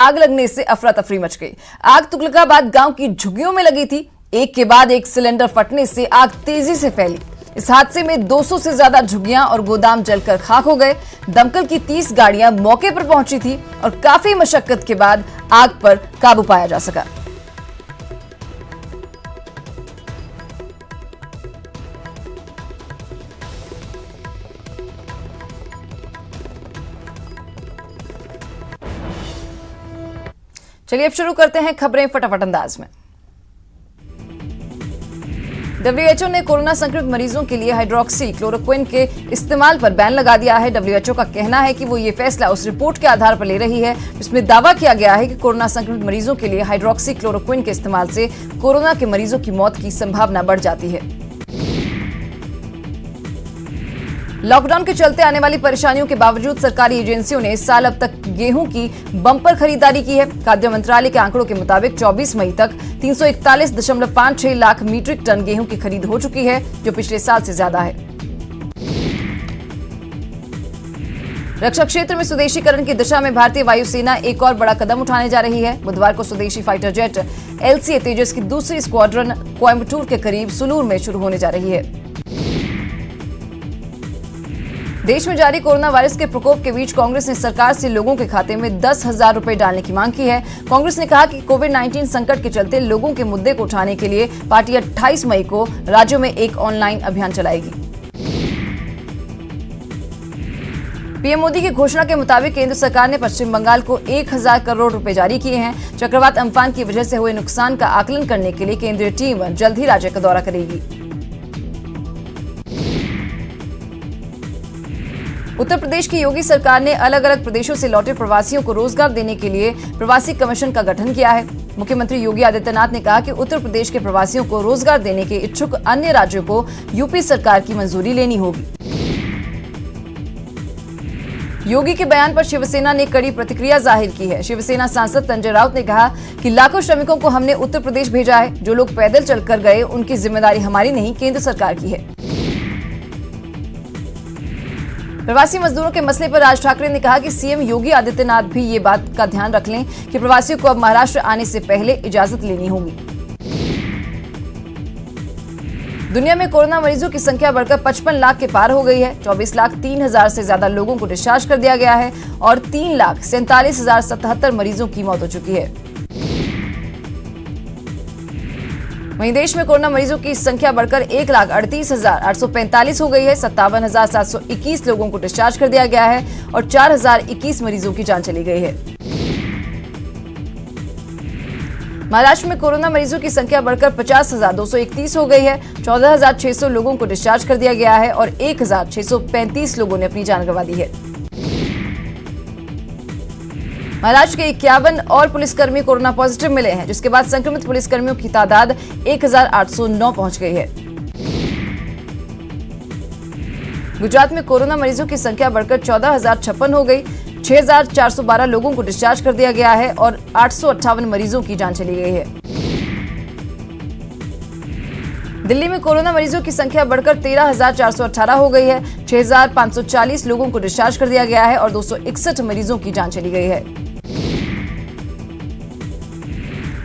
आग लगने से अफरा तफरी मच गई। आग तुगलकाबाद गांव की झुग्गियों में लगी थी। एक के बाद एक सिलेंडर फटने से आग तेजी से फैली। इस हादसे में 200 से ज्यादा झुग्गियां और गोदाम जलकर खाक हो गए। दमकल की 30 गाड़ियां मौके पर पहुंची थी और काफी मशक्कत के बाद आग पर काबू पाया जा सका। चलिए अब शुरू करते हैं खबरें फटाफट अंदाज में। WHO ने कोरोना संक्रमित मरीजों के लिए हाइड्रोक्सी क्लोरोक्विन के इस्तेमाल पर बैन लगा दिया है। WHO का कहना है कि वो ये फैसला उस रिपोर्ट के आधार पर ले रही है जिसमें दावा किया गया है कि कोरोना संक्रमित मरीजों के लिए हाइड्रोक्सी क्लोरोक्विन के इस्तेमाल से कोरोना के मरीजों की मौत की संभावना बढ़ जाती है। लॉकडाउन के चलते आने वाली परेशानियों के बावजूद सरकारी एजेंसियों ने इस साल अब तक गेहूं की बम्पर खरीदारी की है। खाद्य मंत्रालय के आंकड़ों के मुताबिक 24 मई तक 341.56 लाख मीट्रिक टन गेहूं की खरीद हो चुकी है, जो पिछले साल से ज्यादा है। रक्षा क्षेत्र में स्वदेशीकरण की दिशा में भारतीय वायुसेना एक और बड़ा कदम उठाने जा रही है। बुधवार को स्वदेशी फाइटर जेट LCA तेजस की दूसरी स्क्वाड्रन कोयम्बटूर के करीब सुलूर में शुरू होने जा रही है। देश में जारी कोरोना वायरस के प्रकोप के बीच कांग्रेस ने सरकार से लोगों के खाते में 10,000 रुपए डालने की मांग की है। कांग्रेस ने कहा कि कोविड-19 संकट के चलते लोगों के मुद्दे को उठाने के लिए पार्टी 28 मई को राज्यों में एक ऑनलाइन अभियान चलाएगी। पीएम मोदी की घोषणा के मुताबिक केंद्र सरकार ने पश्चिम बंगाल को 1,000 करोड़ रुपए जारी किए हैं। चक्रवात अम्फान की वजह से हुए नुकसान का आकलन करने के लिए केंद्रीय टीम जल्द ही राज्य का दौरा करेगी। उत्तर प्रदेश की योगी सरकार ने अलग अलग प्रदेशों से लौटे प्रवासियों को रोजगार देने के लिए प्रवासी कमीशन का गठन किया है। मुख्यमंत्री योगी आदित्यनाथ ने कहा कि उत्तर प्रदेश के प्रवासियों को रोजगार देने के इच्छुक अन्य राज्यों को यूपी सरकार की मंजूरी लेनी होगी। योगी के बयान पर शिवसेना ने कड़ी प्रतिक्रिया जाहिर की है। शिवसेना सांसद संजय राउत ने कहा कि लाखों श्रमिकों को हमने उत्तर प्रदेश भेजा है। जो लोग पैदल चलकर गए उनकी जिम्मेदारी हमारी नहीं, केंद्र सरकार की है। प्रवासी मजदूरों के मसले पर राज ठाकरे ने कहा कि सीएम योगी आदित्यनाथ भी ये बात का ध्यान रख लें कि प्रवासियों को अब महाराष्ट्र आने से पहले इजाजत लेनी होगी। दुनिया में कोरोना मरीजों की संख्या बढ़कर 55 लाख के पार हो गई है। 24,03,000 से ज्यादा लोगों को डिस्चार्ज कर दिया गया है और 3,47,077 मरीजों की मौत हो चुकी है। वहीं देश में कोरोना मरीजों की संख्या बढ़कर 1,38,845 हो गई है। 57,721 लोगों को डिस्चार्ज कर दिया गया है और 4,021 मरीजों की जान चली गई है। महाराष्ट्र में कोरोना मरीजों की संख्या बढ़कर 50,231 हो गई है। 14,600 लोगों को डिस्चार्ज कर दिया गया है और 1,635 लोगों ने अपनी जान गंवा दी है। महाराष्ट्र के 51 और पुलिसकर्मी कोरोना पॉजिटिव मिले हैं, जिसके बाद संक्रमित पुलिसकर्मियों की तादाद 1,809 पहुंच गई है। गुजरात में कोरोना मरीजों की संख्या बढ़कर 14,056 हो गई। 6,412 लोगों को डिस्चार्ज कर दिया गया है और 858 मरीजों की जान चली गई है। दिल्ली में कोरोना मरीजों की संख्या बढ़कर 13,418 हो गई है। 6,540 लोगों को डिस्चार्ज कर दिया गया है और 261 मरीजों की जान चली गई है।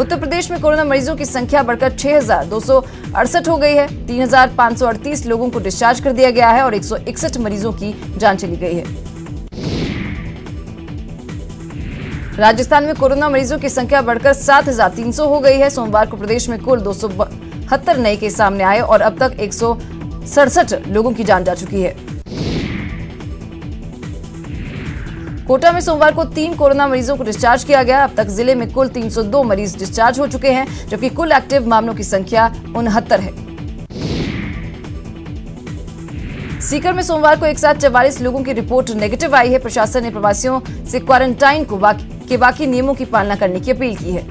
उत्तर प्रदेश में कोरोना मरीजों की संख्या बढ़कर 6,268 हो गई है। 3,538 लोगों को डिस्चार्ज कर दिया गया है और 161 मरीजों की जान चली गई है। राजस्थान में कोरोना मरीजों की संख्या बढ़कर 7,300 हो गई है। सोमवार को प्रदेश में कुल 272 नए केस सामने आए और अब तक 167 लोगों की जान जा चुकी है। कोटा में सोमवार को 3 कोरोना मरीजों को डिस्चार्ज किया गया। अब तक जिले में कुल 302 मरीज डिस्चार्ज हो चुके हैं, जबकि कुल एक्टिव मामलों की संख्या 69 है। सीकर में सोमवार को एक साथ 44 लोगों की रिपोर्ट नेगेटिव आई है। प्रशासन ने प्रवासियों से क्वारंटाइन के बाकी नियमों की पालना करने की अपील की है।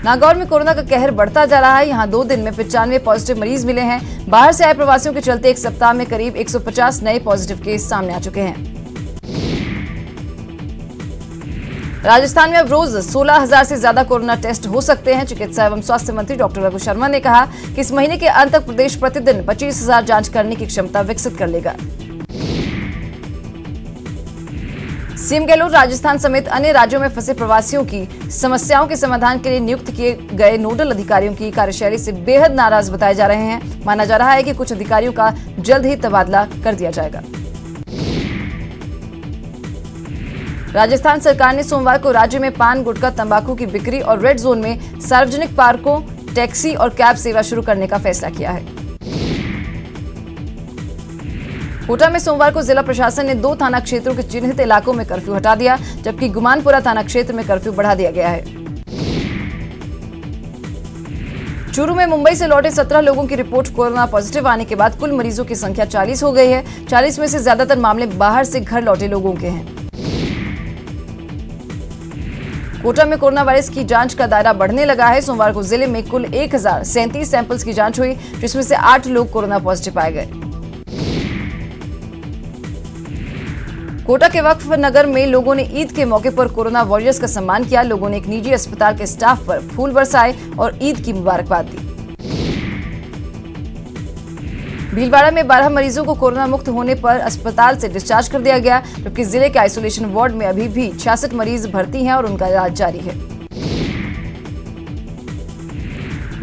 नागौर में कोरोना का कहर बढ़ता जा रहा है। यहां 2 दिन में 95 पॉजिटिव मरीज मिले हैं। बाहर से आए प्रवासियों के चलते एक सप्ताह में करीब 150 नए पॉजिटिव केस सामने आ चुके हैं। राजस्थान में अब रोज 16,000 से ज्यादा कोरोना टेस्ट हो सकते हैं। चिकित्सा एवं स्वास्थ्य मंत्री डॉक्टर रघु शर्मा ने कहा कि इस महीने के अंत तक प्रदेश प्रतिदिन 25,000 जांच करने की क्षमता विकसित कर लेगा। सीएम गहलोत राजस्थान समेत अन्य राज्यों में फंसे प्रवासियों की समस्याओं के समाधान के लिए नियुक्त किए गए नोडल अधिकारियों की कार्यशैली से बेहद नाराज बताए जा रहे हैं। माना जा रहा है कि कुछ अधिकारियों का जल्द ही तबादला कर दिया जाएगा। राजस्थान सरकार ने सोमवार को राज्य में पान, गुटखा, तंबाकू की बिक्री और रेड जोन में सार्वजनिक पार्कों, टैक्सी और कैब सेवा शुरू करने का फैसला किया है। कोटा में सोमवार को जिला प्रशासन ने 2 थाना क्षेत्रों के चिन्हित इलाकों में कर्फ्यू हटा दिया, जबकि गुमानपुरा थाना क्षेत्र में कर्फ्यू बढ़ा दिया गया है। चूरू में मुंबई से लौटे 17 लोगों की रिपोर्ट कोरोना पॉजिटिव आने के बाद कुल मरीजों की संख्या 40 हो गई है। 40 में से ज्यादातर मामले बाहर से घर लौटे लोगों के हैं। कोटा में कोरोना वायरस की जांच का दायरा बढ़ने लगा है। सोमवार को जिले में कुल 1037 सैंपल्स की जांच हुई, जिसमें से 8 लोग कोरोना पॉजिटिव पाए गए। कोटा के वक्फ नगर में लोगों ने ईद के मौके पर कोरोना वॉरियर्स का सम्मान किया। लोगों ने एक निजी अस्पताल के स्टाफ पर फूल बरसाए और ईद की मुबारकबाद दी। भीलवाड़ा में 12 मरीजों को कोरोना मुक्त होने पर अस्पताल से डिस्चार्ज कर दिया गया, जबकि जिले के आइसोलेशन वार्ड में अभी भी 66 मरीज भर्ती हैं और उनका इलाज जारी है।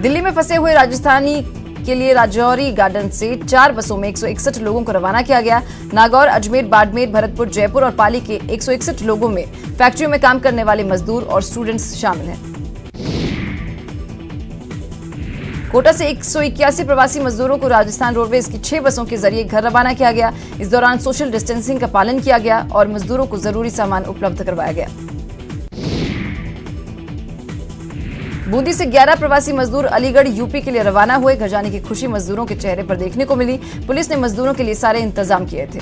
दिल्ली में फंसे हुए राजस्थानी के लिए राजौरी गार्डन से 4 बसों में 161 लोगों को रवाना किया गया। नागौर, अजमेर, बाड़मेर, भरतपुर, जयपुर और पाली के 161 लोगों में फैक्ट्रियों में काम करने वाले मजदूर और स्टूडेंट्स शामिल हैं। कोटा से 181 प्रवासी मजदूरों को राजस्थान रोडवेज की 6 बसों के जरिए घर रवाना किया गया। इस दौरान सोशल डिस्टेंसिंग का पालन किया गया और मजदूरों को जरूरी सामान उपलब्ध करवाया गया। बूंदी से 11 प्रवासी मजदूर अलीगढ़ यूपी के लिए रवाना हुए। घर जाने की खुशी मजदूरों के चेहरे पर देखने को मिली। पुलिस ने मजदूरों के लिए सारे इंतजाम किए थे।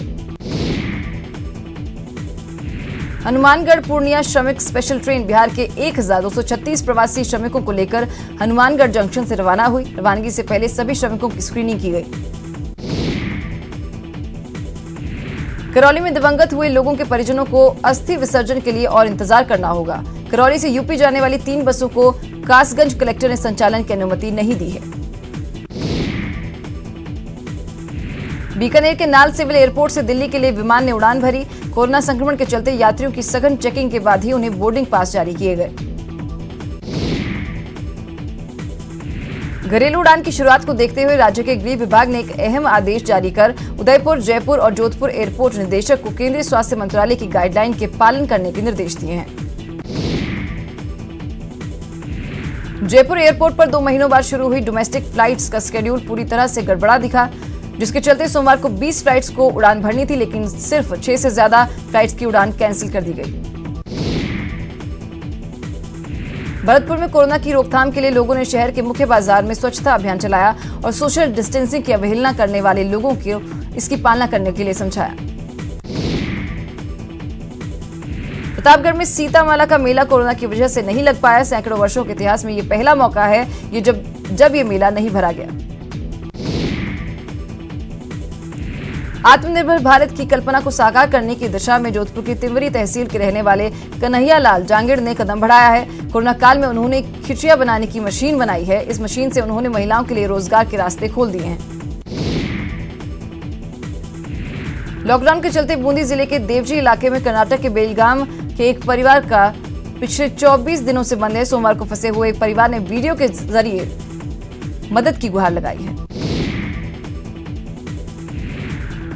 हनुमानगढ़ पूर्णिया श्रमिक स्पेशल ट्रेन बिहार के 1236 प्रवासी श्रमिकों को लेकर हनुमानगढ़ जंक्शन से रवाना हुई। रवानगी से पहले सभी श्रमिकों की स्क्रीनिंग की गई। करौली में दिवंगत हुए लोगों के परिजनों को अस्थि विसर्जन के लिए और इंतजार करना होगा। करौली से यूपी जाने वाली 3 बसों को कासगंज कलेक्टर ने संचालन की अनुमति नहीं दी है। बीकानेर के नाल सिविल एयरपोर्ट से दिल्ली के लिए विमान ने उड़ान भरी। कोरोना संक्रमण के चलते यात्रियों की सघन चेकिंग के बाद ही उन्हें बोर्डिंग पास जारी किए गए। घरेलू उड़ान की शुरुआत को देखते हुए राज्य के गृह विभाग ने एक अहम आदेश जारी कर उदयपुर, जयपुर और जोधपुर एयरपोर्ट निदेशक को केंद्रीय स्वास्थ्य मंत्रालय की गाइडलाइन के पालन करने के निर्देश दिए हैं। जयपुर एयरपोर्ट पर 2 महीनों बाद शुरू हुई डोमेस्टिक फ्लाइट्स का शेड्यूल पूरी तरह से गड़बड़ा दिखा, जिसके चलते सोमवार को 20 फ्लाइट्स को उड़ान भरनी थी, लेकिन सिर्फ 6 से ज्यादा फ्लाइट्स की उड़ान कैंसिल कर दी गई। भरतपुर में कोरोना की रोकथाम के लिए लोगों ने शहर के मुख्य बाजार में स्वच्छता अभियान चलाया और सोशल डिस्टेंसिंग की अवहेलना करने वाले लोगों को इसकी पालना करने के लिए समझाया। प्रतापगढ़ में सीतामाला का मेला कोरोना की वजह से नहीं लग पाया। सैकड़ों वर्षों के इतिहास में ये पहला मौका है जब ये मेला नहीं भरा गया। आत्मनिर्भर भारत की कल्पना को साकार करने की दिशा में जोधपुर की तिवरी तहसील के रहने वाले कन्हैया लाल जांगिड़ ने कदम बढ़ाया है। कोरोना काल में उन्होंने खिचिया बनाने की मशीन बनाई है। इस मशीन से उन्होंने महिलाओं के लिए रोजगार के रास्ते खोल दिए हैं। लॉकडाउन के चलते बूंदी जिले के देवजी इलाके में कर्नाटक के बेलगाम के एक परिवार का पिछले 24 दिनों से बंद है। सोमवार को फंसे हुए एक परिवार ने वीडियो के जरिए मदद की गुहार लगाई है।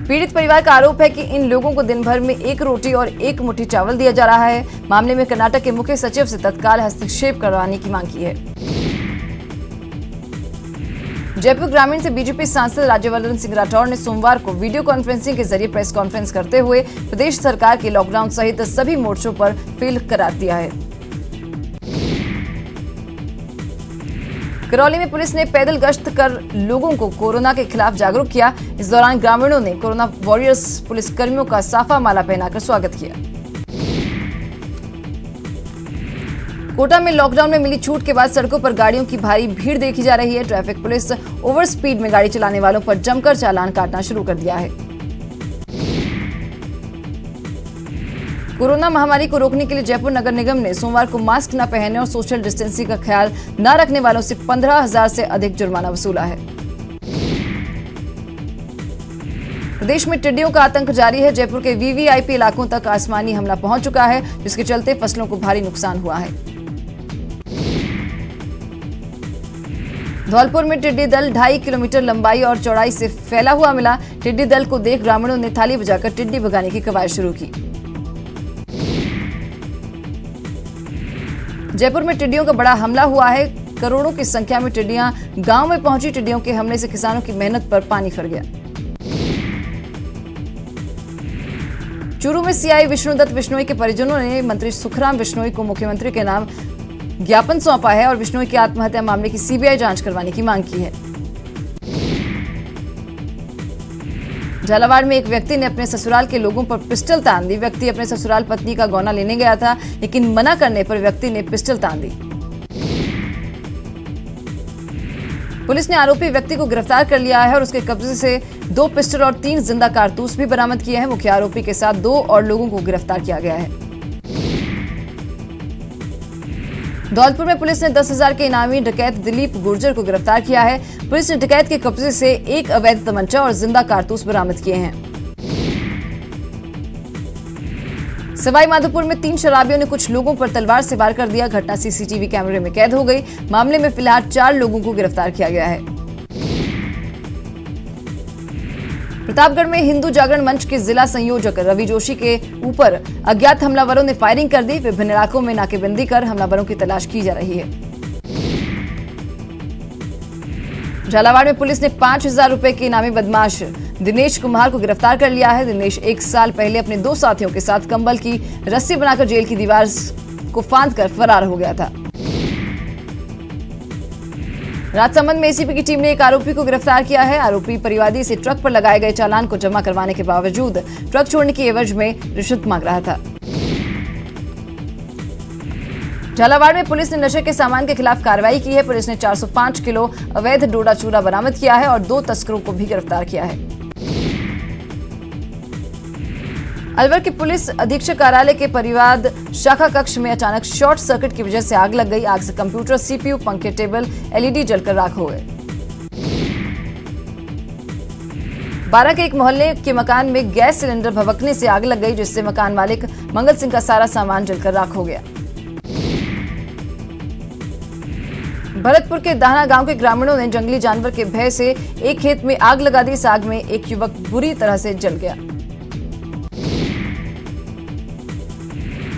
पीड़ित परिवार का आरोप है कि इन लोगों को दिन भर में 1 रोटी और 1 मुट्ठी चावल दिया जा रहा है। मामले में कर्नाटक के मुख्य सचिव से तत्काल हस्तक्षेप करवाने की मांग की है। जयपुर ग्रामीण से बीजेपी सांसद राज्यवर्धन सिंह राठौर ने सोमवार को वीडियो कॉन्फ्रेंसिंग के जरिए प्रेस कॉन्फ्रेंस करते हुए प्रदेश सरकार के लॉकडाउन सहित सभी मोर्चों पर फेल करार दिया है। करौली में पुलिस ने पैदल गश्त कर लोगों को कोरोना के खिलाफ जागरूक किया। इस दौरान ग्रामीणों ने कोरोना वॉरियर्स पुलिसकर्मियों का साफा माला पहनाकर स्वागत किया। कोटा में लॉकडाउन में मिली छूट के बाद सड़कों पर गाड़ियों की भारी भीड़ देखी जा रही है। ट्रैफिक पुलिस ओवर स्पीड में गाड़ी चलाने वालों पर जमकर चालान काटना शुरू कर दिया है। कोरोना महामारी को रोकने के लिए जयपुर नगर निगम ने सोमवार को मास्क न पहनने और सोशल डिस्टेंसिंग का ख्याल न रखने वालों से 15,000 से अधिक जुर्माना वसूला है। प्रदेश में टिड्डियों का आतंक जारी है। जयपुर के वीवीआईपी इलाकों तक आसमानी हमला पहुंच चुका है, जिसके चलते फसलों को भारी नुकसान हुआ है। धौलपुर में टिड्डी दल 2.5 किलोमीटर लंबाई और चौड़ाई से फैला हुआ मिला। टिड्डी दल को देख ग्रामीणों ने थाली बजाकर टिड्डी भगाने की कवायद शुरू की। जयपुर में टिड्डियों का बड़ा हमला हुआ है। करोड़ों की संख्या में टिड्डियां गांव में पहुंची। टिड्डियों के हमले से किसानों की मेहनत पर पानी फिर गया। चूरू में सीआई विष्णुदत्त बिश्नोई के परिजनों ने मंत्री सुखराम बिश्नोई को मुख्यमंत्री के नाम ज्ञापन सौंपा है और बिश्नोई की आत्महत्या मामले की सीबीआई जांच करवाने की मांग की है। झालावाड़ में एक व्यक्ति ने अपने ससुराल के लोगों पर पिस्टल तान दी। व्यक्ति अपने ससुराल पत्नी का गौना लेने गया था, लेकिन मना करने पर व्यक्ति ने पिस्टल तान दी। पुलिस ने आरोपी व्यक्ति को गिरफ्तार कर लिया है और उसके कब्जे से 2 पिस्टल और 3 जिंदा कारतूस भी बरामद किए हैं। मुख्य आरोपी के साथ 2 और लोगों को गिरफ्तार किया गया है। धौलपुर में पुलिस ने 10,000 के इनामी डकैत दिलीप गुर्जर को गिरफ्तार किया है। पुलिस ने डकैत के कब्जे से 1 अवैध तमंचा और जिंदा कारतूस बरामद किए हैं। सवाई माधोपुर में 3 शराबियों ने कुछ लोगों पर तलवार से वार कर दिया। घटना सीसीटीवी कैमरे में कैद हो गई। मामले में फिलहाल 4 लोगों को गिरफ्तार किया गया है। प्रतापगढ़ में हिंदू जागरण मंच के जिला संयोजक रवि जोशी के ऊपर अज्ञात हमलावरों ने फायरिंग कर दी। विभिन्न इलाकों में नाकेबंदी कर हमलावरों की तलाश की जा रही है। झालावाड़ में पुलिस ने 5,000 रुपए के इनामी बदमाश दिनेश कुमार को गिरफ्तार कर लिया है। दिनेश 1 साल पहले अपने 2 साथियों के साथ कंबल की रस्सी बनाकर जेल की दीवार को फांदकर फरार हो गया था। राजसमंद में एसीपी की टीम ने एक आरोपी को गिरफ्तार किया है। आरोपी परिवादी से ट्रक पर लगाए गए चालान को जमा करवाने के बावजूद ट्रक छोड़ने की एवज में रिश्वत मांग रहा था। झालावाड़ में पुलिस ने नशे के सामान के खिलाफ कार्रवाई की है। पुलिस ने 405 किलो अवैध डोडा चूरा बरामद किया है और 2 तस्करों को भी गिरफ्तार किया है। अलवर के पुलिस अधीक्षक कार्यालय के परिवाद शाखा कक्ष में अचानक शॉर्ट सर्किट की वजह से आग लग गई। आग से कंप्यूटर, सीपीयू, पंखे, टेबल, एलईडी जलकर राख हो गए। 12 के एक मोहल्ले के मकान में गैस सिलेंडर भभकने से आग लग गई, जिससे मकान मालिक मंगल सिंह का सारा सामान जलकर राख हो गया। भरतपुर के दाहना गांव के ग्रामीणों ने जंगली जानवर के भय से एक खेत में आग लगा दी। इस आग में एक युवक बुरी तरह से जल गया।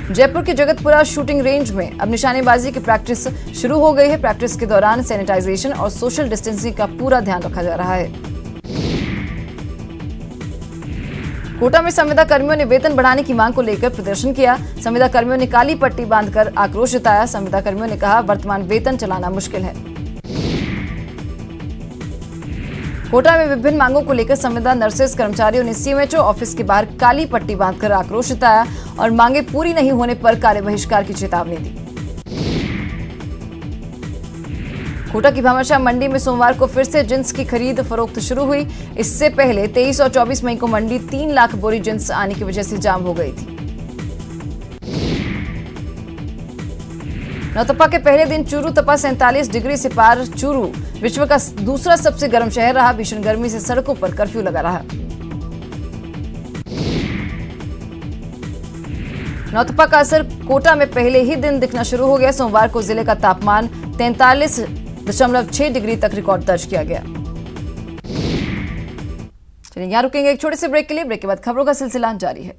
जयपुर के जगतपुरा शूटिंग रेंज में अब निशानेबाजी की प्रैक्टिस शुरू हो गई है। प्रैक्टिस के दौरान सैनिटाइजेशन और सोशल डिस्टेंसिंग का पूरा ध्यान रखा जा रहा है। कोटा में संविदा कर्मियों ने वेतन बढ़ाने की मांग को लेकर प्रदर्शन किया। संविदा कर्मियों ने काली पट्टी बांधकर आक्रोश जताया। संविदा कर्मियों ने कहा, वर्तमान वेतन चलाना मुश्किल है। कोटा में विभिन्न मांगों को लेकर संविदा नर्सेस कर्मचारियों ने सीएमएचओ ऑफिस के बाहर काली पट्टी बांधकर आक्रोश जताया और मांगे पूरी नहीं होने पर कार्य बहिष्कार की चेतावनी दी। कोटा की भामाशाह मंडी में सोमवार को फिर से जिंस की खरीद फरोख्त शुरू हुई। इससे पहले 23 और 24 मई को मंडी 3 लाख बोरी जिंस आने की वजह से जाम हो गई थी। नौतपा के पहले दिन चूरू तपा 47 डिग्री से पार। चूरू विश्व का दूसरा सबसे गर्म शहर रहा। भीषण गर्मी से सड़कों पर कर्फ्यू लगा रहा। नौतपा का असर कोटा में पहले ही दिन दिखना शुरू हो गया। सोमवार को जिले का तापमान 43.6 डिग्री तक रिकॉर्ड दर्ज किया गया। चलिए यहां रुकेंगे एक छोटे से ब्रेक के लिए। ब्रेक के बाद खबरों का सिलसिला जारी है।